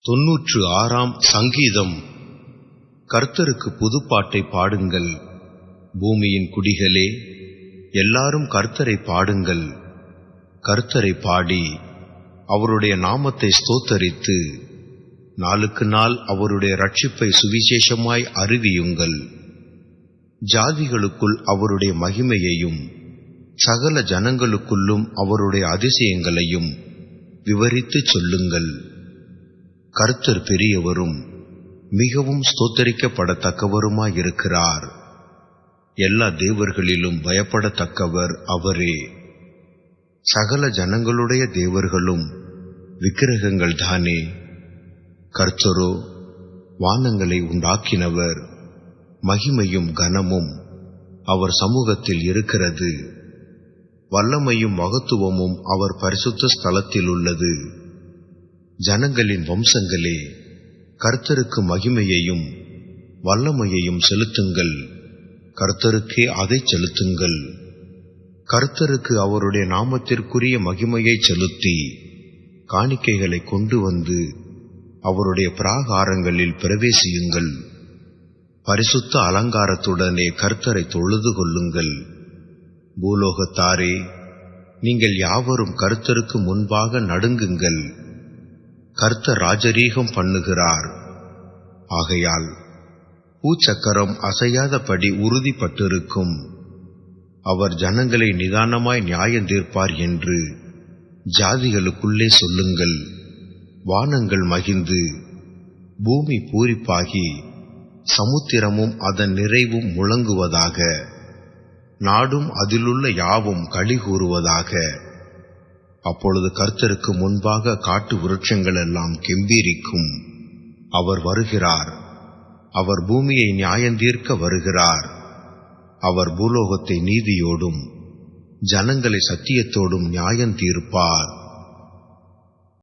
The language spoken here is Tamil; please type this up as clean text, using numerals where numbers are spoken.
96 சங்கீதம். கர்த்தருக்கு புதுப்பாட்டை பாடுங்கள். பூமியின் குடிகளே, எல்லாரும் கர்த்தரை பாடுங்கள். கர்த்தரை பாடி அவருடைய நாமத்தை ஸ்தோத்தரித்து நாளுக்கு நாள் அவருடைய இரட்சிப்பை சுவிசேஷமாய் அறிவியுங்கள். ஜாதிகளுக்குள் அவருடைய மகிமையையும் சகல ஜனங்களுக்குள்ளும் அவருடைய அதிசயங்களையும் விவரித்துச் சொல்லுங்கள். கர்த்தர் பெரியவரும் மிகவும் ஸ்தோத்தரிக்கப்படத்தக்கவருமாயிருக்கிறார். எல்லா தேவர்களிலும் பயப்படத்தக்கவர் அவரே. சகல ஜனங்களுடைய தேவர்களும் விக்கிரகங்கள் தானே. கர்த்தரோ வானங்களை உண்டாக்கினவர். மகிமையும் கனமும் அவர் சமூகத்தில் இருக்கிறது. வல்லமையும் மகத்துவமும் அவர் பரிசுத்த ஸ்தலத்தில் உள்ளது. ஜனங்களின் வம்சங்களே, கர்த்தருக்கு மகிமையையும் வல்லமையையும் செலுத்துங்கள். கர்த்தருக்கே அதை செலுத்துங்கள். கர்த்தருக்கு அவருடைய நாமத்திற்குரிய மகிமையை செலுத்தி காணிக்கைகளை கொண்டு வந்து அவருடைய பிராகாரங்களில் பிரவேசியுங்கள். பரிசுத்த அலங்காரத்துடனே கர்த்தரை தொழுது கொள்ளுங்கள். பூலோகத்தாரே, நீங்கள் யாவரும் கர்த்தருக்கு முன்பாக நடுங்குங்கள். கர்த்தர் ராஜரீகம் பண்ணுகிறார். ஆகையால் பூச்சக்கரம் அசையாதபடி உறுதிப்பட்டிருக்கும். அவர் ஜனங்களை நிதானமாய் நியாயந்தீர்ப்பார் என்று ஜாதிகளுக்குள்ளே சொல்லுங்கள். வானங்கள் மகிழ்ந்து பூமி பூரிப்பாகி சமுத்திரமும் அதன் நிறைவும் முழங்குவதாக. நாடும் அதிலுள்ள யாவும் களிகூறுவதாக. அப்பொழுது கர்த்தருக்கு முன்பாக காட்டு விருட்சங்கள் எல்லாம் கெம்பீரிக்கும். அவர் வருகிறார். அவர் பூமியை நியாயந்தீர்க்க வருகிறார். அவர் பூலோகத்தை நீதியோடும் ஜனங்களை சத்தியத்தோடும் நியாயந்தீர்ப்பார்.